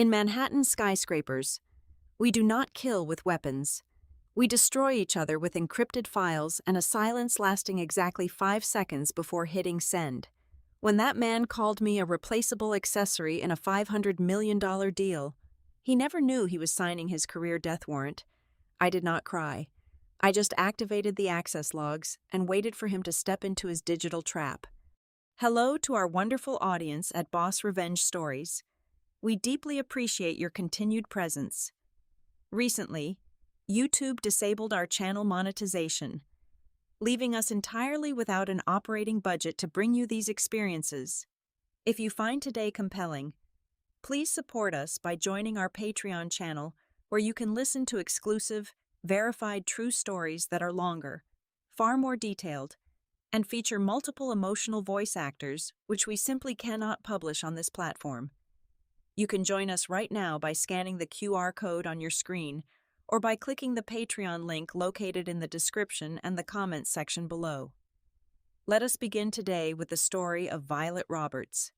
In Manhattan skyscrapers, we do not kill with weapons. We destroy each other with encrypted files and a silence lasting exactly 5 seconds before hitting send. When that man called me a replaceable accessory in a $500 million deal, he never knew he was signing his career death warrant. I did not cry. I just activated the access logs and waited for him to step into his digital trap. Hello to our wonderful audience at Boss Revenge Stories. We deeply appreciate your continued presence. Recently, YouTube disabled our channel monetization, leaving us entirely without an operating budget to bring you these experiences. If you find today compelling, please support us by joining our Patreon channel, where you can listen to exclusive, verified true stories that are longer, far more detailed, and feature multiple emotional voice actors, which we simply cannot publish on this platform. You can join us right now by scanning the QR code on your screen or by clicking the Patreon link located in the description and the comments section below. Let us begin today with the story of Violet Roberts.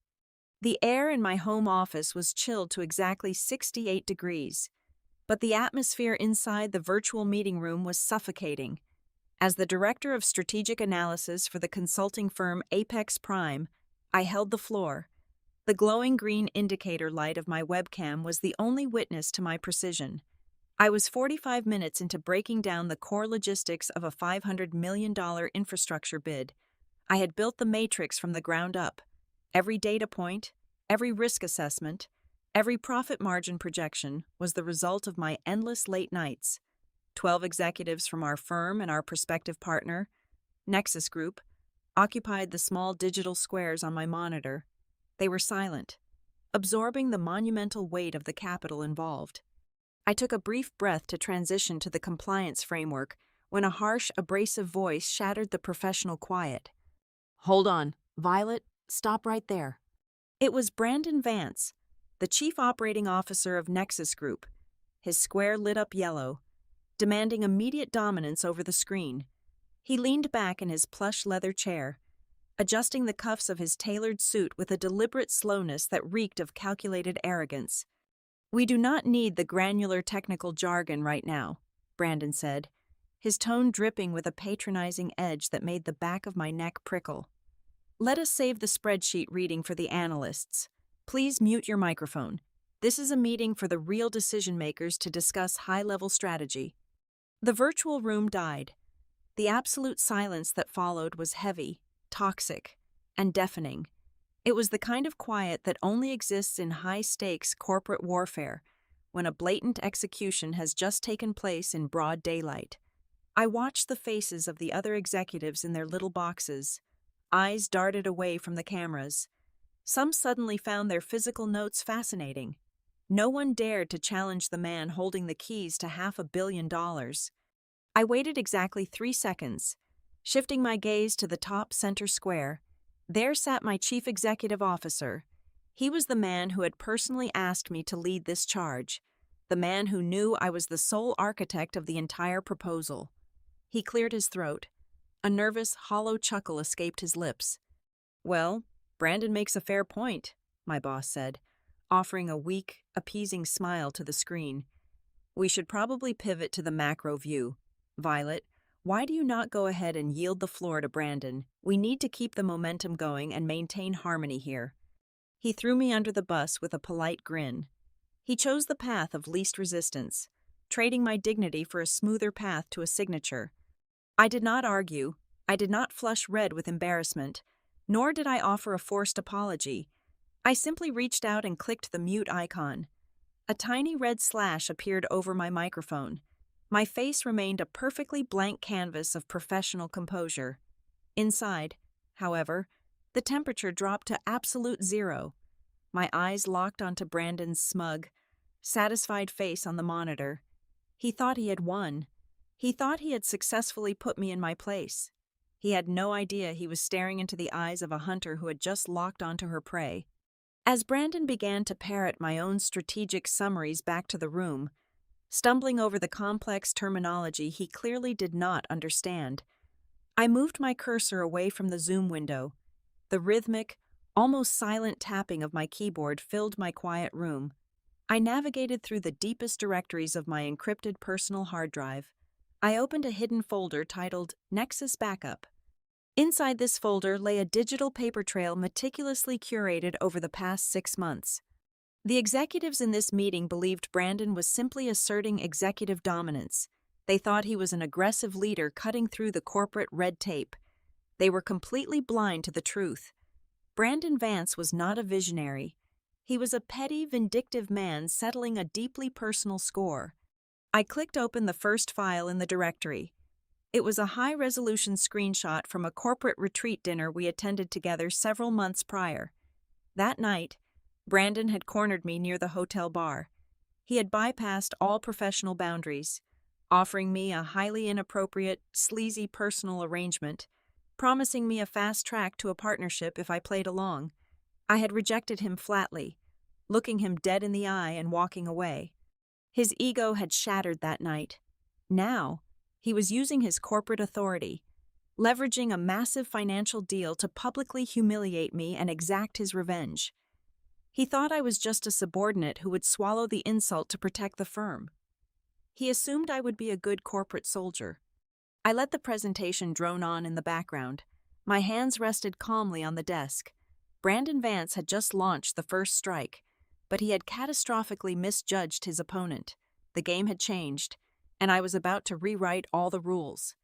The air in my home office was chilled to exactly 68 degrees, but the atmosphere inside the virtual meeting room was suffocating. As the director of strategic analysis for the consulting firm Apex Prime, I held the floor. The glowing green indicator light of my webcam was the only witness to my precision. I was 45 minutes into breaking down the core logistics of a $500 million infrastructure bid. I had built the matrix from the ground up. Every data point, every risk assessment, every profit margin projection was the result of my endless late nights. 12 executives from our firm and our prospective partner, Nexus Group, occupied the small digital squares on my monitor. They were silent, absorbing the monumental weight of the capital involved. I took a brief breath to transition to the compliance framework when a harsh, abrasive voice shattered the professional quiet. "Hold on, Violet, stop right there." It was Brandon Vance, the Chief Operating Officer of Nexus Group, his square lit up yellow, demanding immediate dominance over the screen. He leaned back in his plush leather chair, adjusting the cuffs of his tailored suit with a deliberate slowness that reeked of calculated arrogance. "We do not need the granular technical jargon right now," Brandon said, his tone dripping with a patronizing edge that made the back of my neck prickle. "Let us save the spreadsheet reading for the analysts. Please mute your microphone. This is a meeting for the real decision makers to discuss high-level strategy." The virtual room died. The absolute silence that followed was heavy, toxic, and deafening. It was the kind of quiet that only exists in high-stakes corporate warfare, when a blatant execution has just taken place in broad daylight. I watched the faces of the other executives in their little boxes. Eyes darted away from the cameras. Some suddenly found their physical notes fascinating. No one dared to challenge the man holding the keys to $500 million. I waited exactly 3 seconds, shifting my gaze to the top center square. There sat my chief executive officer. He was the man who had personally asked me to lead this charge, the man who knew I was the sole architect of the entire proposal. He cleared his throat. A nervous, hollow chuckle escaped his lips. "Well, Brandon makes a fair point," my boss said, offering a weak, appeasing smile to the screen. "We should probably pivot to the macro view. Violet, why do you not go ahead and yield the floor to Brandon? We need to keep the momentum going and maintain harmony here." He threw me under the bus with a polite grin. He chose the path of least resistance, trading my dignity for a smoother path to a signature. I did not argue. I did not flush red with embarrassment, nor did I offer a forced apology. I simply reached out and clicked the mute icon. A tiny red slash appeared over my microphone. My face remained a perfectly blank canvas of professional composure. Inside, however, the temperature dropped to absolute zero. My eyes locked onto Brandon's smug, satisfied face on the monitor. He thought he had won. He thought he had successfully put me in my place. He had no idea he was staring into the eyes of a hunter who had just locked onto her prey. As Brandon began to parrot my own strategic summaries back to the room, stumbling over the complex terminology he clearly did not understand, I moved my cursor away from the Zoom window. The rhythmic, almost silent tapping of my keyboard filled my quiet room. I navigated through the deepest directories of my encrypted personal hard drive. I opened a hidden folder titled Nexus Backup. Inside this folder lay a digital paper trail meticulously curated over the past 6 months. The executives in this meeting believed Brandon was simply asserting executive dominance. They thought he was an aggressive leader cutting through the corporate red tape. They were completely blind to the truth. Brandon Vance was not a visionary. He was a petty, vindictive man settling a deeply personal score. I clicked open the first file in the directory. It was a high-resolution screenshot from a corporate retreat dinner we attended together several months prior. That night, Brandon had cornered me near the hotel bar. He had bypassed all professional boundaries, offering me a highly inappropriate, sleazy personal arrangement, promising me a fast track to a partnership if I played along. I had rejected him flatly, looking him dead in the eye and walking away. His ego had shattered that night. Now, he was using his corporate authority, leveraging a massive financial deal to publicly humiliate me and exact his revenge. He thought I was just a subordinate who would swallow the insult to protect the firm. He assumed I would be a good corporate soldier. I let the presentation drone on in the background. My hands rested calmly on the desk. Brandon Vance had just launched the first strike, but he had catastrophically misjudged his opponent. The game had changed, and I was about to rewrite all the rules.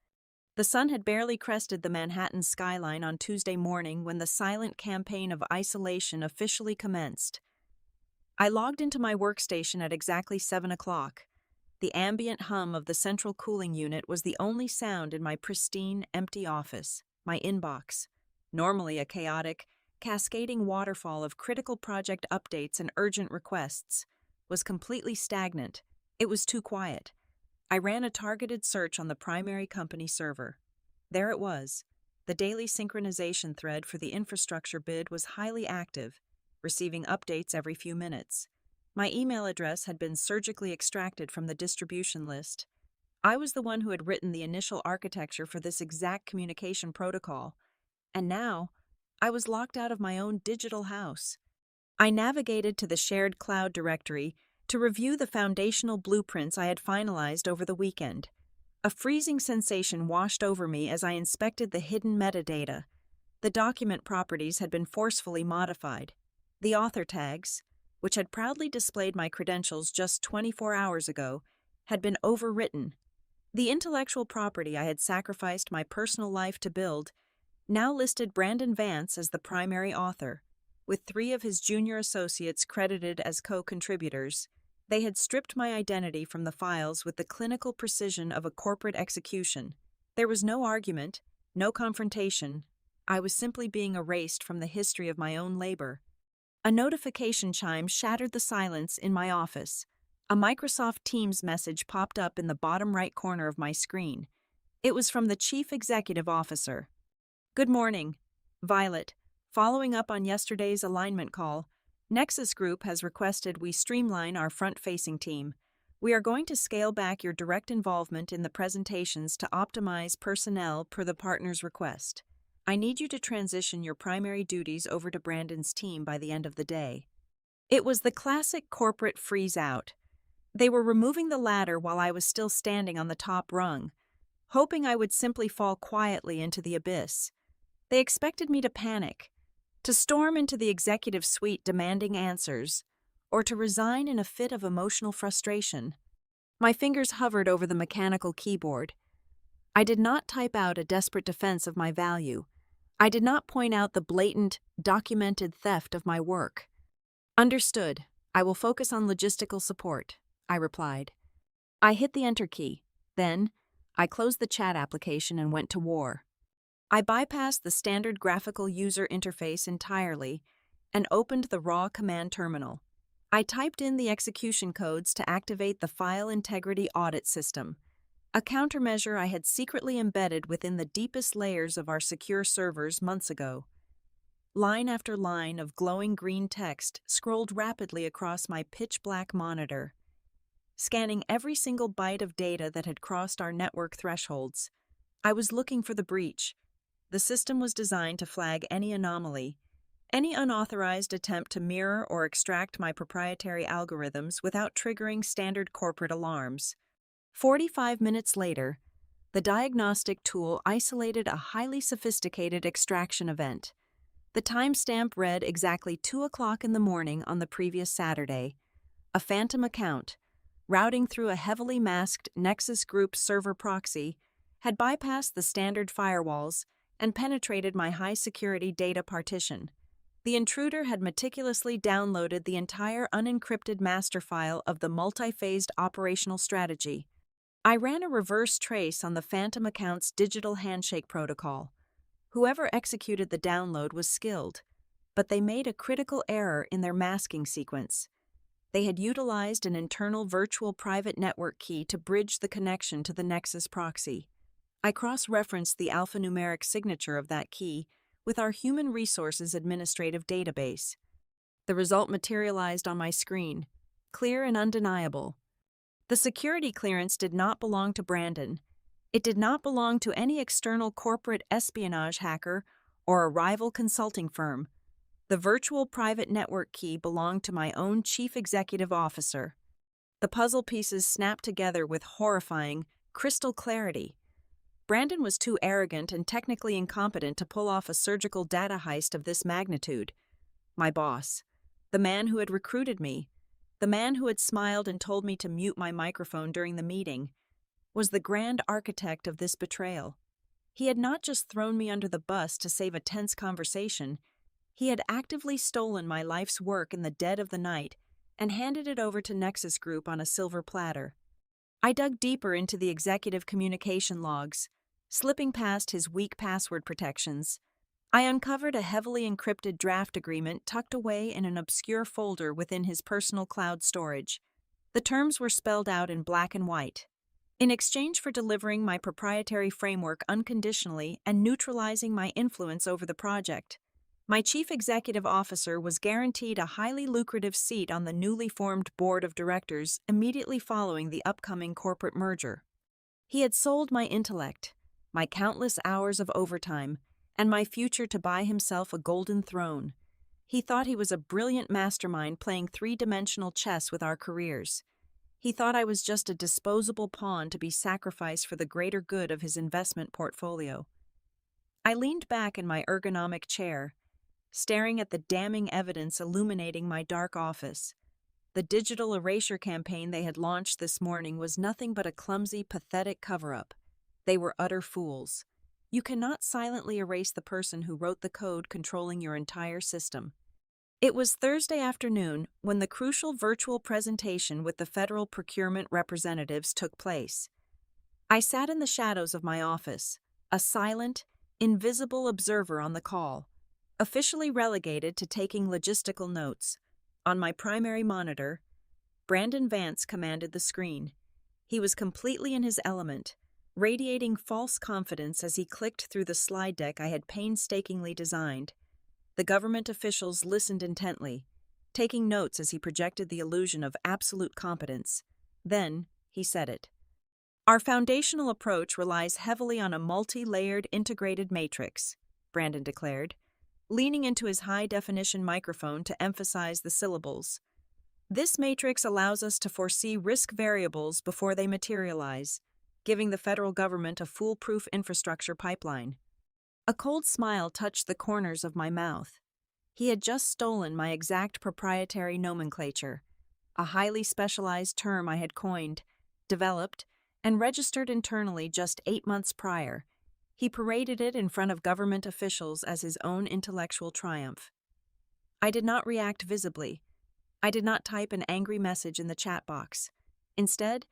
The sun had barely crested the Manhattan skyline on Tuesday morning when the silent campaign of isolation officially commenced. I logged into my workstation at exactly 7 o'clock. The ambient hum of the central cooling unit was the only sound in my pristine, empty office. My inbox, normally a chaotic, cascading waterfall of critical project updates and urgent requests, was completely stagnant. It was too quiet. I ran a targeted search on the primary company server. There it was. The daily synchronization thread for the infrastructure bid was highly active, receiving updates every few minutes. My email address had been surgically extracted from the distribution list. I was the one who had written the initial architecture for this exact communication protocol, and now I was locked out of my own digital house. I navigated to the shared cloud directory to review the foundational blueprints I had finalized over the weekend. A freezing sensation washed over me as I inspected the hidden metadata. The document properties had been forcefully modified. The author tags, which had proudly displayed my credentials just 24 hours ago, had been overwritten. The intellectual property I had sacrificed my personal life to build now listed Brandon Vance as the primary author, with 3 of his junior associates credited as co-contributors. They had stripped my identity from the files with the clinical precision of a corporate execution. There was no argument, no confrontation. I was simply being erased from the history of my own labor. A notification chime shattered the silence in my office. A Microsoft Teams message popped up in the bottom right corner of my screen. It was from the Chief Executive Officer. "Good morning, Violet. Following up on yesterday's alignment call, Nexus Group has requested we streamline our front-facing team. We are going to scale back your direct involvement in the presentations to optimize personnel per the partner's request. I need you to transition your primary duties over to Brandon's team by the end of the day." It was the classic corporate freeze-out. They were removing the ladder while I was still standing on the top rung, hoping I would simply fall quietly into the abyss. They expected me to panic, to storm into the executive suite demanding answers, or to resign in a fit of emotional frustration. My fingers hovered over the mechanical keyboard. I did not type out a desperate defense of my value. I did not point out the blatant, documented theft of my work. "Understood. I will focus on logistical support," I replied. I hit the enter key. Then, I closed the chat application and went to war. I bypassed the standard graphical user interface entirely and opened the raw command terminal. I typed in the execution codes to activate the File Integrity Audit System, a countermeasure I had secretly embedded within the deepest layers of our secure servers months ago. Line after line of glowing green text scrolled rapidly across my pitch-black monitor, scanning every single byte of data that had crossed our network thresholds. I was looking for the breach. The system was designed to flag any anomaly, Any unauthorized attempt to mirror or extract my proprietary algorithms without triggering standard corporate alarms. 45 minutes later, the diagnostic tool isolated a highly sophisticated extraction event. The timestamp read exactly 2 o'clock in the morning on the previous Saturday. A phantom account, routing through a heavily masked Nexus Group server proxy, had bypassed the standard firewalls and penetrated my high-security data partition. The intruder had meticulously downloaded the entire unencrypted master file of the multi-phased operational strategy. I ran a reverse trace on the phantom account's digital handshake protocol. Whoever executed the download was skilled, but they made a critical error in their masking sequence. They had utilized an internal virtual private network key to bridge the connection to the Nexus proxy. I cross-referenced the alphanumeric signature of that key with our Human Resources Administrative database. The result materialized on my screen, clear and undeniable. The security clearance did not belong to Brandon. It did not belong to any external corporate espionage hacker or a rival consulting firm. The virtual private network key belonged to my own chief executive officer. The puzzle pieces snapped together with horrifying, crystal clarity. Brandon was too arrogant and technically incompetent to pull off a surgical data heist of this magnitude. My boss, the man who had recruited me, the man who had smiled and told me to mute my microphone during the meeting, was the grand architect of this betrayal. He had not just thrown me under the bus to save a tense conversation, he had actively stolen my life's work in the dead of the night and handed it over to Nexus Group on a silver platter. I dug deeper into the executive communication logs, slipping past his weak password protections. I uncovered a heavily encrypted draft agreement tucked away in an obscure folder within his personal cloud storage. The terms were spelled out in black and white. In exchange for delivering my proprietary framework unconditionally and neutralizing my influence over the project, my chief executive officer was guaranteed a highly lucrative seat on the newly formed board of directors immediately following the upcoming corporate merger. He had sold my intellect, my countless hours of overtime, and my future to buy himself a golden throne. He thought he was a brilliant mastermind playing three-dimensional chess with our careers. He thought I was just a disposable pawn to be sacrificed for the greater good of his investment portfolio. I leaned back in my ergonomic chair, staring at the damning evidence illuminating my dark office. The digital erasure campaign they had launched this morning was nothing but a clumsy, pathetic cover-up. They were utter fools. You cannot silently erase the person who wrote the code controlling your entire system. It was Thursday afternoon when the crucial virtual presentation with the federal procurement representatives took place. I sat in the shadows of my office, a silent, invisible observer on the call, officially relegated to taking logistical notes. On my primary monitor, Brandon Vance commanded the screen. He was completely in his element, radiating false confidence as he clicked through the slide deck I had painstakingly designed. The government officials listened intently, taking notes as he projected the illusion of absolute competence. Then, he said it. Our foundational approach relies heavily on a multi-layered integrated matrix, Brandon declared, leaning into his high-definition microphone to emphasize the syllables. This matrix allows us to foresee risk variables before they materialize, giving the federal government a foolproof infrastructure pipeline. A cold smile touched the corners of my mouth. He had just stolen my exact proprietary nomenclature, a highly specialized term I had coined, developed, and registered internally just 8 months prior. He paraded it in front of government officials as his own intellectual triumph. I did not react visibly. I did not type an angry message in the chat box. Instead,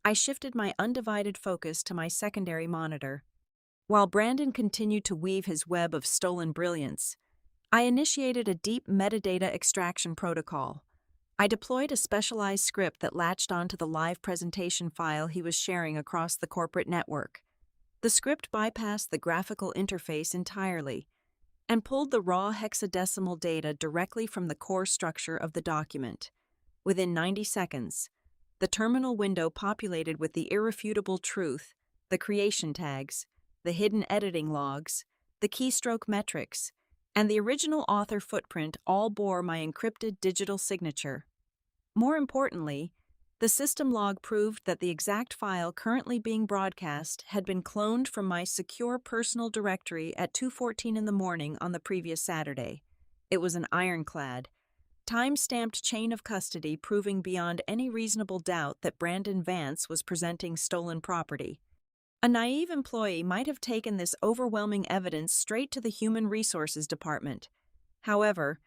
I shifted my undivided focus to my secondary monitor. While Brandon continued to weave his web of stolen brilliance, I initiated a deep metadata extraction protocol. I deployed a specialized script that latched onto the live presentation file he was sharing across the corporate network. The script bypassed the graphical interface entirely and pulled the raw hexadecimal data directly from the core structure of the document. Within 90 seconds, the terminal window populated with the irrefutable truth, the creation tags, the hidden editing logs, the keystroke metrics, and the original author footprint all bore my encrypted digital signature. More importantly, the system log proved that the exact file currently being broadcast had been cloned from my secure personal directory at 2:14 in the morning on the previous Saturday. It was an ironclad, time-stamped chain of custody proving beyond any reasonable doubt that Brandon Vance was presenting stolen property. A naive employee might have taken this overwhelming evidence straight to the Human Resources Department. However,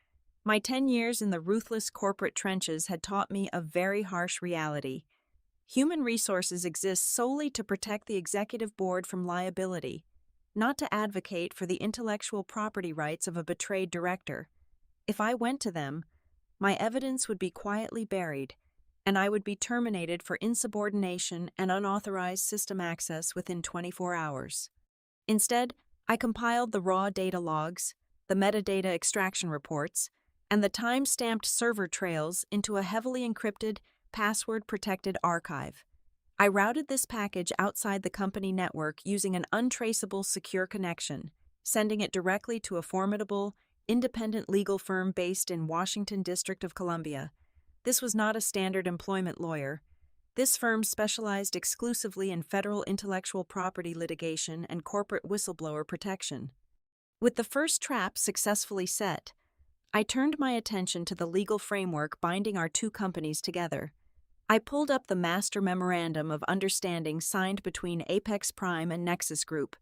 my 10 years in the ruthless corporate trenches had taught me a very harsh reality. Human resources exists solely to protect the executive board from liability, not to advocate for the intellectual property rights of a betrayed director. If I went to them, my evidence would be quietly buried, and I would be terminated for insubordination and unauthorized system access within 24 hours. Instead, I compiled the raw data logs, the metadata extraction reports, and the time-stamped server trails into a heavily encrypted, password-protected archive. I routed this package outside the company network using an untraceable secure connection, sending it directly to a formidable, independent legal firm based in Washington, District of Columbia. This was not a standard employment lawyer. This firm specialized exclusively in federal intellectual property litigation and corporate whistleblower protection. With the first trap successfully set, I turned my attention to the legal framework binding our two companies together. I pulled up the Master Memorandum of Understanding signed between Apex Prime and Nexus Group.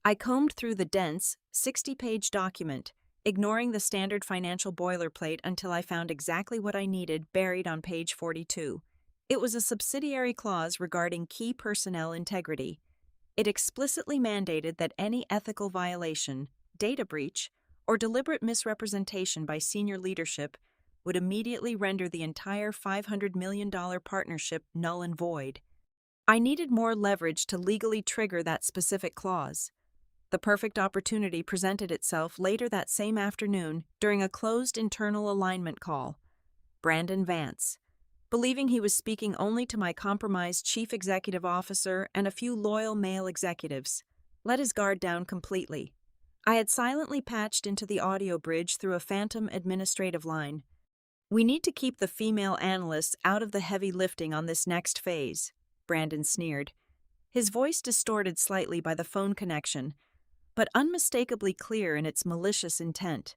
I combed through the dense, 60-page document, ignoring the standard financial boilerplate until I found exactly what I needed buried on page 42. It was a subsidiary clause regarding key personnel integrity. It explicitly mandated that any ethical violation, data breach, or deliberate misrepresentation by senior leadership would immediately render the entire $500 million partnership null and void. I needed more leverage to legally trigger that specific clause. The perfect opportunity presented itself later that same afternoon during a closed internal alignment call. Brandon Vance, believing he was speaking only to my compromised chief executive officer and a few loyal male executives, let his guard down completely. I had silently patched into the audio bridge through a phantom administrative line. "We need to keep the female analysts out of the heavy lifting on this next phase," Brandon sneered. His voice distorted slightly by the phone connection, but unmistakably clear in its malicious intent.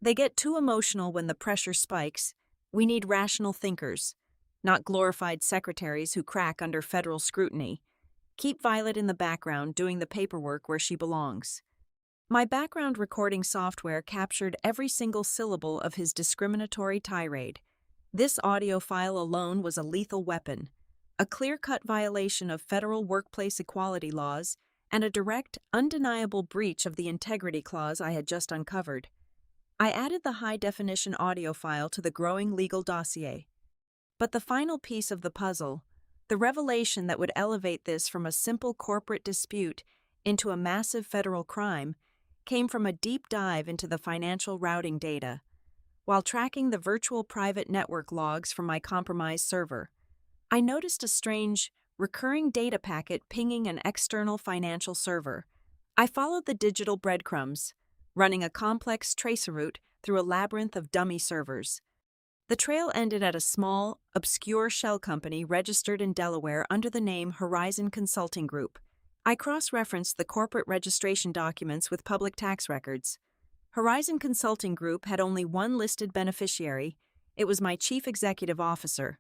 "They get too emotional when the pressure spikes. We need rational thinkers, not glorified secretaries who crack under federal scrutiny. Keep Violet in the background doing the paperwork where she belongs." My background recording software captured every single syllable of his discriminatory tirade. This audio file alone was a lethal weapon, a clear-cut violation of federal workplace equality laws, and a direct, undeniable breach of the integrity clause I had just uncovered. I added the high-definition audio file to the growing legal dossier. But the final piece of the puzzle, the revelation that would elevate this from a simple corporate dispute into a massive federal crime, came from a deep dive into the financial routing data. While tracking the virtual private network logs from my compromised server, I noticed a strange, recurring data packet pinging an external financial server. I followed the digital breadcrumbs, running a complex tracer route through a labyrinth of dummy servers. The trail ended at a small, obscure shell company registered in Delaware under the name Horizon Consulting Group. I cross-referenced the corporate registration documents with public tax records. Horizon Consulting Group had only one listed beneficiary. It was my chief executive officer.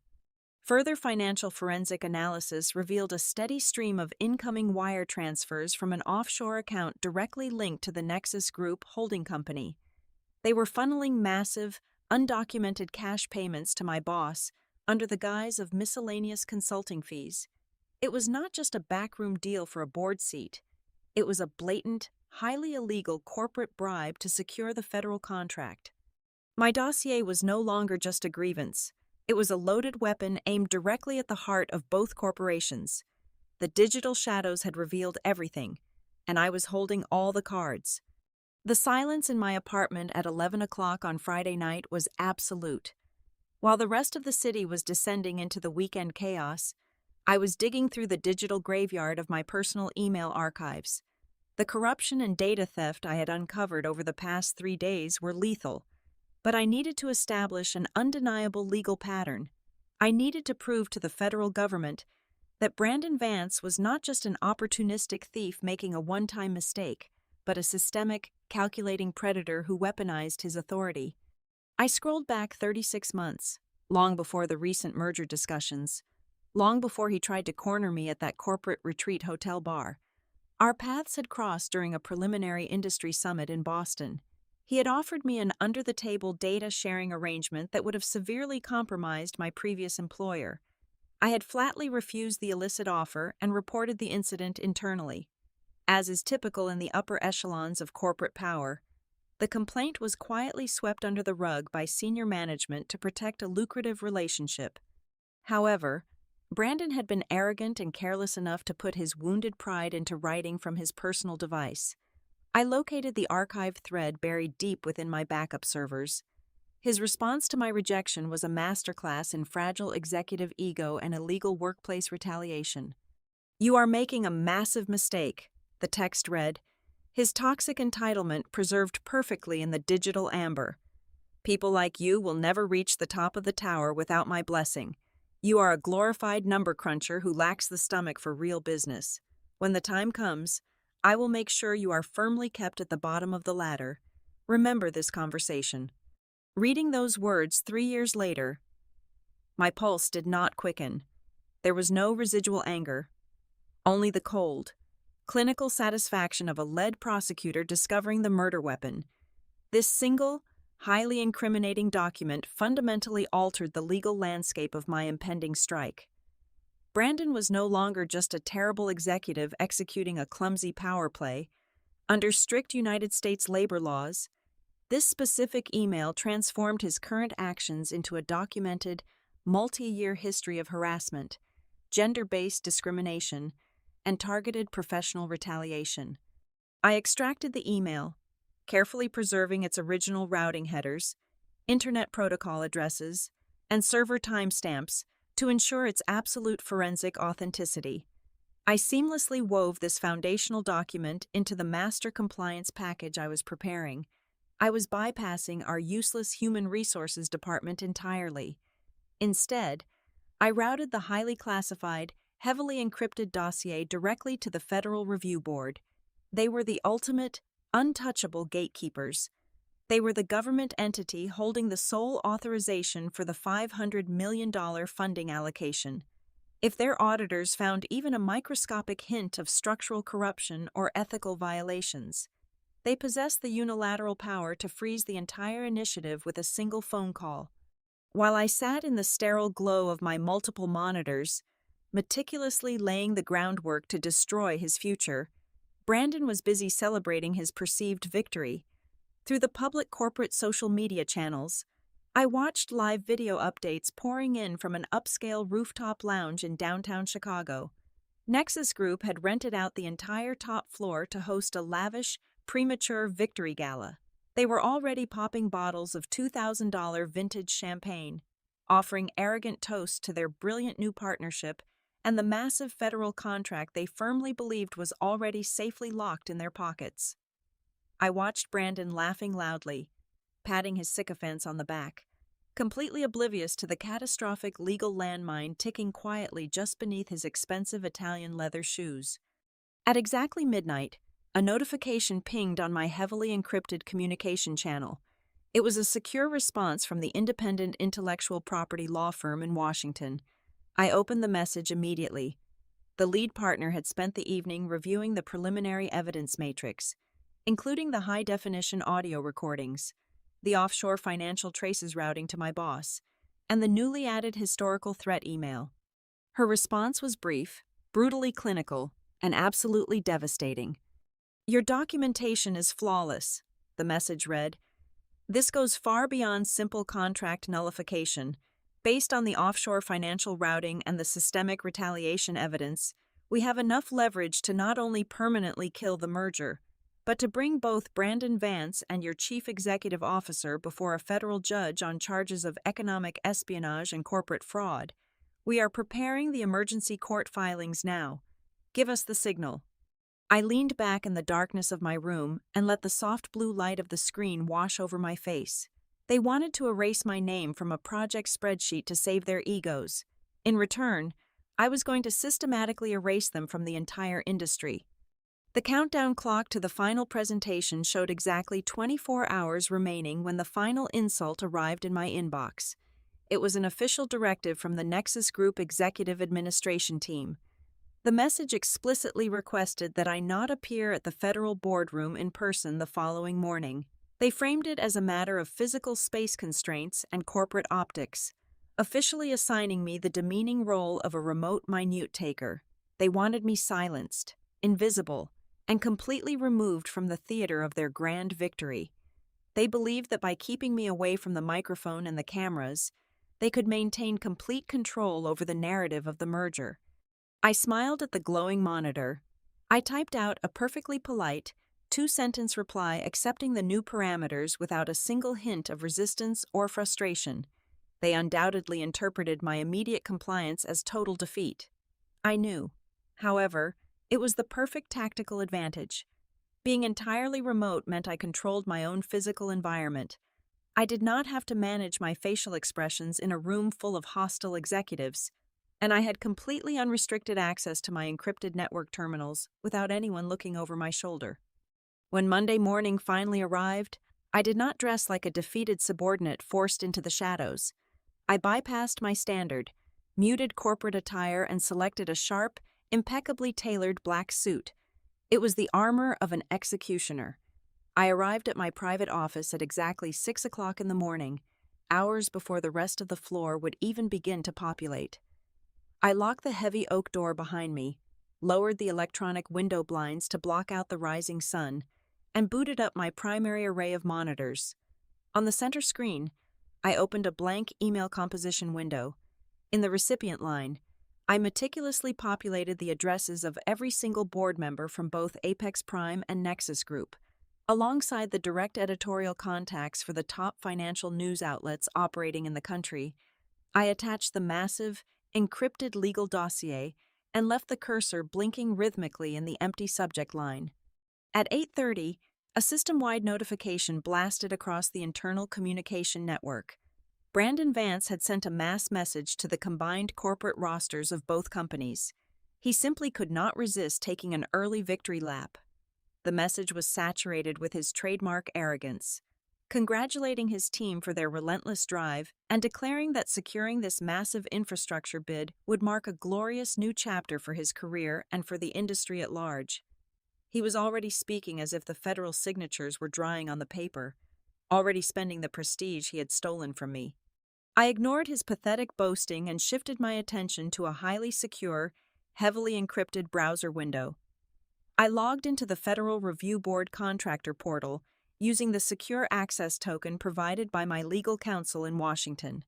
Further financial forensic analysis revealed a steady stream of incoming wire transfers from an offshore account directly linked to the Nexus Group holding company. They were funneling massive, undocumented cash payments to my boss under the guise of miscellaneous consulting fees. It was not just a backroom deal for a board seat. It was a blatant, highly illegal corporate bribe to secure the federal contract. My dossier was no longer just a grievance. It was a loaded weapon aimed directly at the heart of both corporations. The digital shadows had revealed everything, and I was holding all the cards. The silence in my apartment at 11 o'clock on Friday night was absolute. While the rest of the city was descending into the weekend chaos, I was digging through the digital graveyard of my personal email archives. The corruption and data theft I had uncovered over the past 3 days were lethal, but I needed to establish an undeniable legal pattern. I needed to prove to the federal government that Brandon Vance was not just an opportunistic thief making a one-time mistake, but a systemic, calculating predator who weaponized his authority. I scrolled back 36 months, long before the recent merger discussions, long before he tried to corner me at that corporate retreat hotel bar. Our paths had crossed during a preliminary industry summit in Boston. He had offered me an under-the-table data-sharing arrangement that would have severely compromised my previous employer. I had flatly refused the illicit offer and reported the incident internally. As is typical in the upper echelons of corporate power, the complaint was quietly swept under the rug by senior management to protect a lucrative relationship. However, Brandon had been arrogant and careless enough to put his wounded pride into writing from his personal device. I located the archive thread buried deep within my backup servers. His response to my rejection was a masterclass in fragile executive ego and illegal workplace retaliation. "You are making a massive mistake," the text read, his toxic entitlement preserved perfectly in the digital amber. "People like you will never reach the top of the tower without my blessing. You are a glorified number cruncher who lacks the stomach for real business. When the time comes, I will make sure you are firmly kept at the bottom of the ladder. Remember this conversation." Reading those words 3 years later, my pulse did not quicken. There was no residual anger, only the cold, clinical satisfaction of a led prosecutor discovering the murder weapon. This single, highly incriminating document fundamentally altered the legal landscape of my impending strike. Brandon was no longer just a terrible executive executing a clumsy power play. Under strict United States labor laws, this specific email transformed his current actions into a documented, multi-year history of harassment, gender-based discrimination, and targeted professional retaliation. I extracted the email, carefully preserving its original routing headers, internet protocol addresses, and server timestamps to ensure its absolute forensic authenticity. I seamlessly wove this foundational document into the master compliance package I was preparing. I was bypassing our useless human resources department entirely. Instead, I routed the highly classified, heavily encrypted dossier directly to the Federal Review Board. They were the ultimate, untouchable gatekeepers. They were the government entity holding the sole authorization for the $500 million funding allocation. If their auditors found even a microscopic hint of structural corruption or ethical violations, they possessed the unilateral power to freeze the entire initiative with a single phone call. While I sat in the sterile glow of my multiple monitors, meticulously laying the groundwork to destroy his future, Brandon was busy celebrating his perceived victory. Through the public corporate social media channels, I watched live video updates pouring in from an upscale rooftop lounge in downtown Chicago. Nexus Group had rented out the entire top floor to host a lavish, premature victory gala. They were already popping bottles of $2,000 vintage champagne, offering arrogant toasts to their brilliant new partnership and the massive federal contract they firmly believed was already safely locked in their pockets. I watched Brandon laughing loudly, patting his sycophants on the back, completely oblivious to the catastrophic legal landmine ticking quietly just beneath his expensive Italian leather shoes. At exactly midnight, a notification pinged on my heavily encrypted communication channel. It was a secure response from the independent intellectual property law firm in Washington. I opened the message immediately. The lead partner had spent the evening reviewing the preliminary evidence matrix, including the high-definition audio recordings, the offshore financial traces routing to my boss, and the newly added historical threat email. Her response was brief, brutally clinical, and absolutely devastating. "Your documentation is flawless," the message read. "This goes far beyond simple contract nullification. Based on the offshore financial routing and the systemic retaliation evidence, we have enough leverage to not only permanently kill the merger, but to bring both Brandon Vance and your chief executive officer before a federal judge on charges of economic espionage and corporate fraud. We are preparing the emergency court filings now. Give us the signal." I leaned back in the darkness of my room and let the soft blue light of the screen wash over my face. They wanted to erase my name from a project spreadsheet to save their egos. In return, I was going to systematically erase them from the entire industry. The countdown clock to the final presentation showed exactly 24 hours remaining when the final insult arrived in my inbox. It was an official directive from the Nexus Group Executive Administration Team. The message explicitly requested that I not appear at the federal boardroom in person the following morning. They framed it as a matter of physical space constraints and corporate optics, officially assigning me the demeaning role of a remote minute taker. They wanted me silenced, invisible, and completely removed from the theater of their grand victory. They believed that by keeping me away from the microphone and the cameras, they could maintain complete control over the narrative of the merger. I smiled at the glowing monitor. I typed out a perfectly polite, two-sentence reply accepting the new parameters without a single hint of resistance or frustration. They undoubtedly interpreted my immediate compliance as total defeat. I knew. However, it was the perfect tactical advantage. Being entirely remote meant I controlled my own physical environment. I did not have to manage my facial expressions in a room full of hostile executives, and I had completely unrestricted access to my encrypted network terminals without anyone looking over my shoulder. When Monday morning finally arrived, I did not dress like a defeated subordinate forced into the shadows. I bypassed my standard, muted corporate attire and selected a sharp, impeccably tailored black suit. It was the armor of an executioner. I arrived at my private office at exactly 6 o'clock in the morning, hours before the rest of the floor would even begin to populate. I locked the heavy oak door behind me, lowered the electronic window blinds to block out the rising sun, and booted up my primary array of monitors. On the center screen, I opened a blank email composition window. In the recipient line, I meticulously populated the addresses of every single board member from both Apex Prime and Nexus Group, alongside the direct editorial contacts for the top financial news outlets operating in the country. I attached the massive, encrypted legal dossier and left the cursor blinking rhythmically in the empty subject line. At 8:30, a system-wide notification blasted across the internal communication network. Brandon Vance had sent a mass message to the combined corporate rosters of both companies. He simply could not resist taking an early victory lap. The message was saturated with his trademark arrogance, congratulating his team for their relentless drive and declaring that securing this massive infrastructure bid would mark a glorious new chapter for his career and for the industry at large. He was already speaking as if the federal signatures were drying on the paper, already spending the prestige he had stolen from me. I ignored his pathetic boasting and shifted my attention to a highly secure, heavily encrypted browser window. I logged into the Federal Review Board contractor portal using the secure access token provided by my legal counsel in Washington.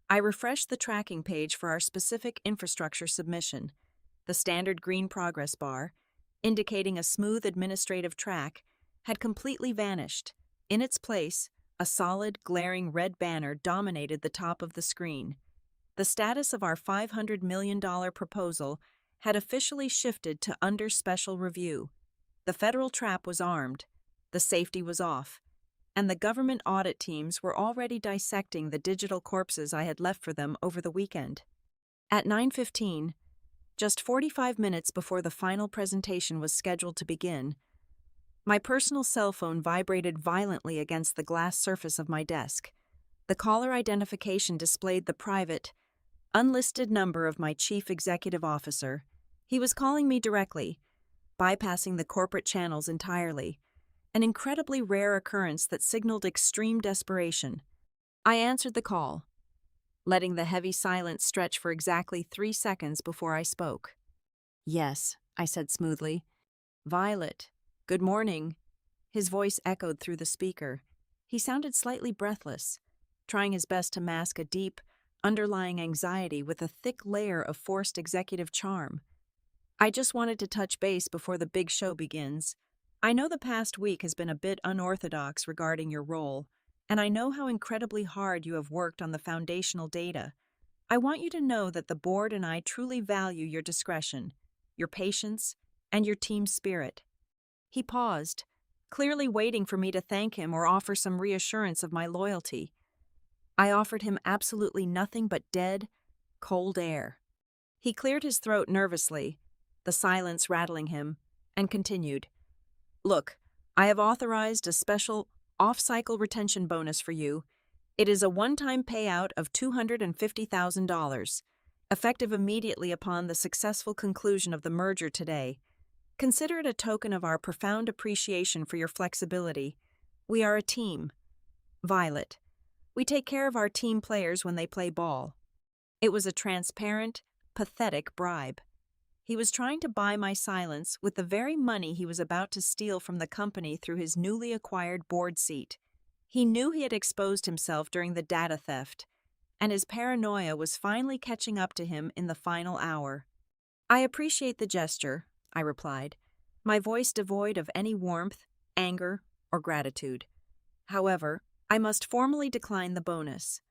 I refreshed the tracking page for our specific infrastructure submission. The standard green progress bar, indicating a smooth administrative track, had completely vanished. In its place, a solid, glaring red banner dominated the top of the screen. The status of our $500 million proposal had officially shifted to under special review. The federal trap was armed, the safety was off, and the government audit teams were already dissecting the digital corpses I had left for them over the weekend. At 9:15, just 45 minutes before the final presentation was scheduled to begin, my personal cell phone vibrated violently against the glass surface of my desk. The caller identification displayed the private, unlisted number of my chief executive officer. He was calling me directly, bypassing the corporate channels entirely, an incredibly rare occurrence that signaled extreme desperation. I answered the call, letting the heavy silence stretch for exactly 3 seconds before I spoke. "Yes," I said smoothly. "Violet, good morning." His voice echoed through the speaker. He sounded slightly breathless, trying his best to mask a deep, underlying anxiety with a thick layer of forced executive charm. "I just wanted to touch base before the big show begins. I know the past week has been a bit unorthodox regarding your role, and I know how incredibly hard you have worked on the foundational data. I want you to know that the board and I truly value your discretion, your patience, and your team spirit." He paused, clearly waiting for me to thank him or offer some reassurance of my loyalty. I offered him absolutely nothing but dead, cold air. He cleared his throat nervously, the silence rattling him, and continued. "Look, I have authorized a special off-cycle retention bonus for you. It is a one-time payout of $250,000, effective immediately upon the successful conclusion of the merger today. Consider it a token of our profound appreciation for your flexibility. We are a team. Violet. We take care of our team players when they play ball." It was a transparent, pathetic bribe. He was trying to buy my silence with the very money he was about to steal from the company through his newly acquired board seat. He knew he had exposed himself during the data theft, and his paranoia was finally catching up to him in the final hour. "I appreciate the gesture," I replied, my voice devoid of any warmth, anger, or gratitude. "However, I must formally decline the bonus.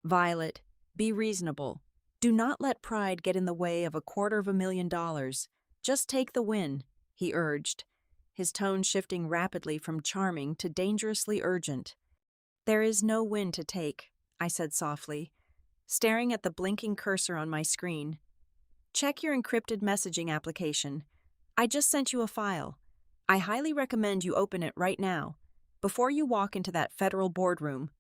Violet, be reasonable. Do not let pride get in the way of $250,000. Just take the win," he urged, his tone shifting rapidly from charming to dangerously urgent. "There is no win to take," I said softly, staring at the blinking cursor on my screen. "Check your encrypted messaging application. I just sent you a file. I highly recommend you open it right now, before you walk into that federal boardroom."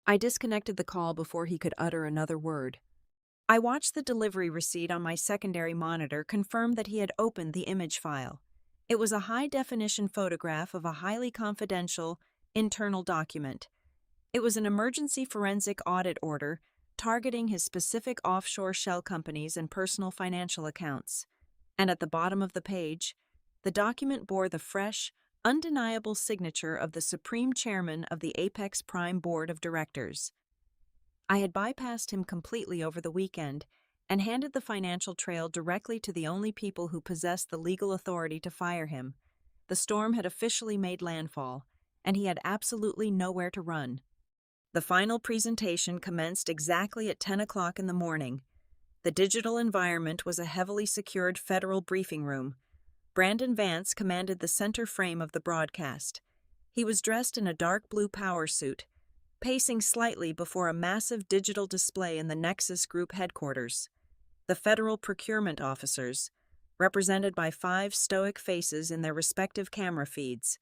I disconnected the call before he could utter another word. I watched the delivery receipt on my secondary monitor confirm that he had opened the image file. It was a high-definition photograph of a highly confidential, internal document. It was an emergency forensic audit order targeting his specific offshore shell companies and personal financial accounts. And at the bottom of the page, the document bore the fresh, undeniable signature of the Supreme Chairman of the Apex Prime Board of Directors. I had bypassed him completely over the weekend and handed the financial trail directly to the only people who possessed the legal authority to fire him. The storm had officially made landfall, and he had absolutely nowhere to run. The final presentation commenced exactly at 10 o'clock in the morning. The digital environment was a heavily secured federal briefing room. Brandon Vance commanded the center frame of the broadcast. He was dressed in a dark blue power suit, pacing slightly before a massive digital display in the Nexus Group headquarters. The federal procurement officers, represented by 5 stoic faces in their respective camera feeds,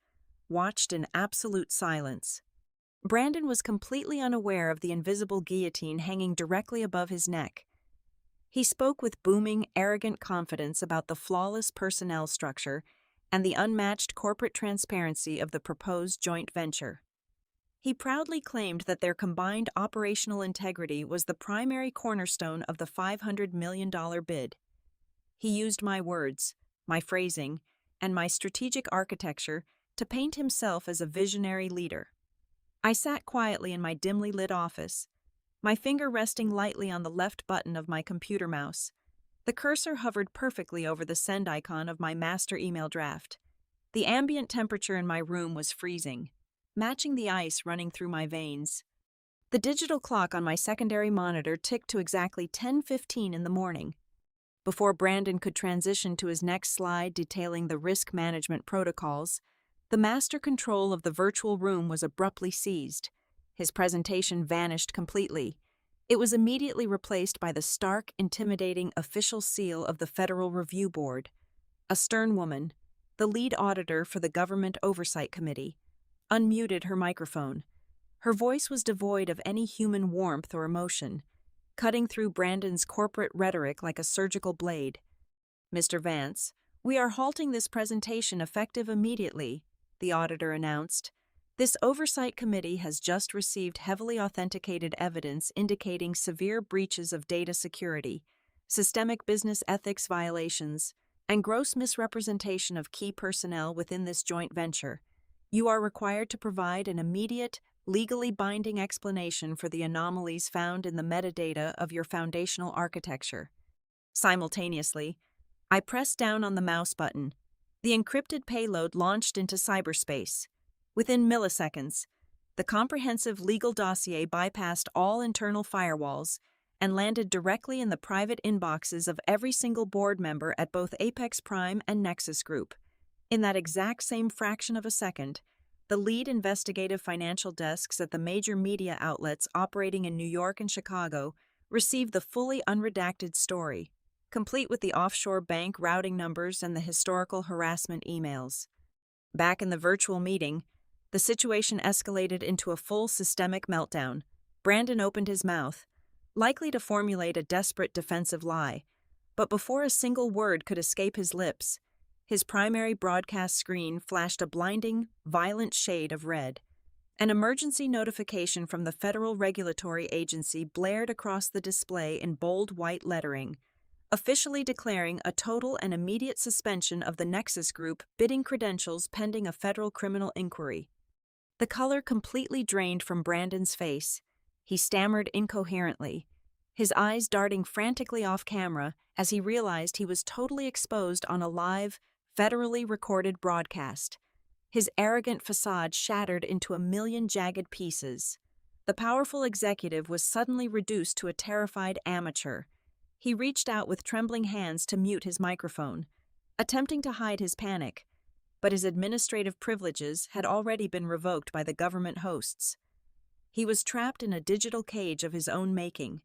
watched in absolute silence. Brandon was completely unaware of the invisible guillotine hanging directly above his neck. He spoke with booming, arrogant confidence about the flawless personnel structure and the unmatched corporate transparency of the proposed joint venture. He proudly claimed that their combined operational integrity was the primary cornerstone of the $500 million bid. He used my words, my phrasing, and my strategic architecture to paint himself as a visionary leader. I sat quietly in my dimly lit office, my finger resting lightly on the left button of my computer mouse. The cursor hovered perfectly over the send icon of my master email draft. The ambient temperature in my room was freezing, matching the ice running through my veins. The digital clock on my secondary monitor ticked to exactly 10:15 in the morning. Before Brandon could transition to his next slide detailing the risk management protocols, the master control of the virtual room was abruptly seized. His presentation vanished completely. It was immediately replaced by the stark, intimidating official seal of the Federal Review Board. A stern woman, the lead auditor for the Government Oversight Committee, unmuted her microphone. Her voice was devoid of any human warmth or emotion, cutting through Brandon's corporate rhetoric like a surgical blade. "Mr. Vance, we are halting this presentation effective immediately," the auditor announced. "This oversight committee has just received heavily authenticated evidence indicating severe breaches of data security, systemic business ethics violations, and gross misrepresentation of key personnel within this joint venture. You are required to provide an immediate, legally binding explanation for the anomalies found in the metadata of your foundational architecture." Simultaneously, I pressed down on the mouse button. The encrypted payload launched into cyberspace. Within milliseconds, the comprehensive legal dossier bypassed all internal firewalls and landed directly in the private inboxes of every single board member at both Apex Prime and Nexus Group. In that exact same fraction of a second, the lead investigative financial desks at the major media outlets operating in New York and Chicago received the fully unredacted story, complete with the offshore bank routing numbers and the historical harassment emails. Back in the virtual meeting, the situation escalated into a full systemic meltdown. Brandon opened his mouth, likely to formulate a desperate defensive lie, but before a single word could escape his lips, his primary broadcast screen flashed a blinding, violent shade of red. An emergency notification from the Federal Regulatory Agency blared across the display in bold white lettering, officially declaring a total and immediate suspension of the Nexus Group bidding credentials pending a federal criminal inquiry. The color completely drained from Brandon's face. He stammered incoherently, his eyes darting frantically off camera as he realized he was totally exposed on a live, federally recorded broadcast. His arrogant facade shattered into a million jagged pieces. The powerful executive was suddenly reduced to a terrified amateur. He reached out with trembling hands to mute his microphone, attempting to hide his panic, but his administrative privileges had already been revoked by the government hosts. He was trapped in a digital cage of his own making,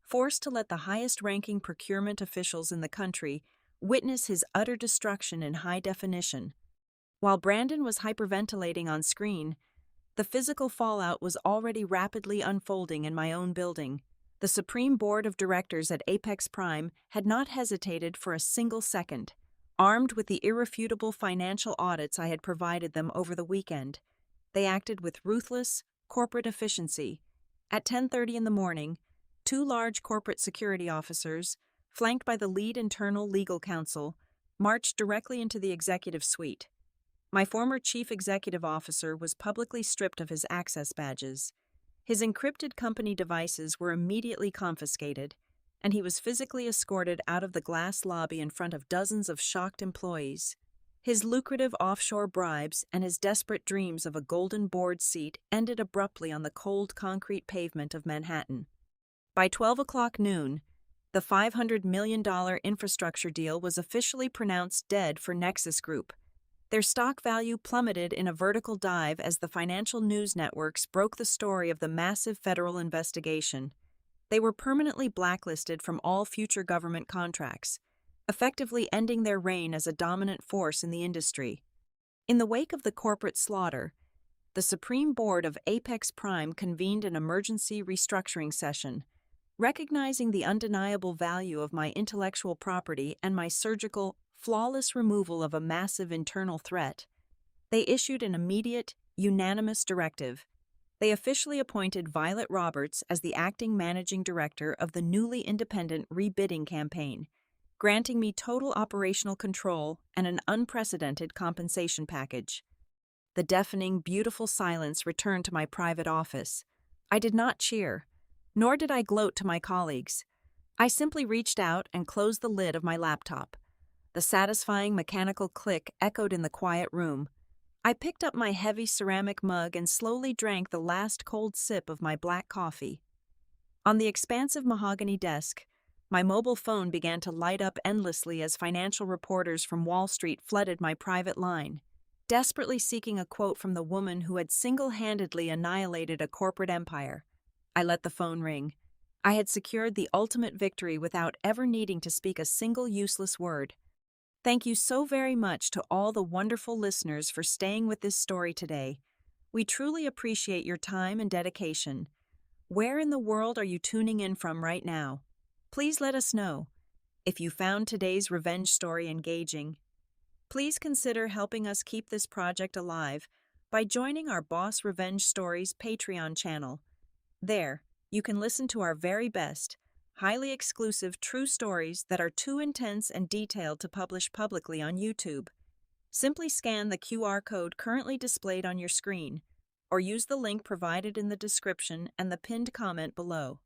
forced to let the highest-ranking procurement officials in the country witness his utter destruction in high definition. While Brandon was hyperventilating on screen, the physical fallout was already rapidly unfolding in my own building. The Supreme Board of Directors at Apex Prime had not hesitated for a single second. Armed with the irrefutable financial audits I had provided them over the weekend, they acted with ruthless, corporate efficiency. At 10:30 in the morning, two large corporate security officers, flanked by the lead internal legal counsel, marched directly into the executive suite. My former chief executive officer was publicly stripped of his access badges. His encrypted company devices were immediately confiscated, and he was physically escorted out of the glass lobby in front of dozens of shocked employees. His lucrative offshore bribes and his desperate dreams of a golden board seat ended abruptly on the cold concrete pavement of Manhattan. By 12 o'clock noon, the $500 million infrastructure deal was officially pronounced dead for Nexus Group. Their stock value plummeted in a vertical dive as the financial news networks broke the story of the massive federal investigation. They were permanently blacklisted from all future government contracts, effectively ending their reign as a dominant force in the industry. In the wake of the corporate slaughter, the Supreme Board of Apex Prime convened an emergency restructuring session. Recognizing the undeniable value of my intellectual property and my surgical, flawless removal of a massive internal threat, they issued an immediate, unanimous directive. They officially appointed Violet Roberts as the acting managing director of the newly independent rebidding campaign, granting me total operational control and an unprecedented compensation package. The deafening, beautiful silence returned to my private office. I did not cheer, nor did I gloat to my colleagues. I simply reached out and closed the lid of my laptop. The satisfying mechanical click echoed in the quiet room. I picked up my heavy ceramic mug and slowly drank the last cold sip of my black coffee. On the expansive mahogany desk, my mobile phone began to light up endlessly as financial reporters from Wall Street flooded my private line, desperately seeking a quote from the woman who had single-handedly annihilated a corporate empire. I let the phone ring. I had secured the ultimate victory without ever needing to speak a single useless word. Thank you so very much to all the wonderful listeners for staying with this story today. We truly appreciate your time and dedication. Where in the world are you tuning in from right now? Please let us know. If you found today's revenge story engaging, please consider helping us keep this project alive by joining our Boss Revenge Stories Patreon channel. There, you can listen to our very best, highly exclusive true stories that are too intense and detailed to publish publicly on YouTube. Simply scan the QR code currently displayed on your screen, or use the link provided in the description and the pinned comment below.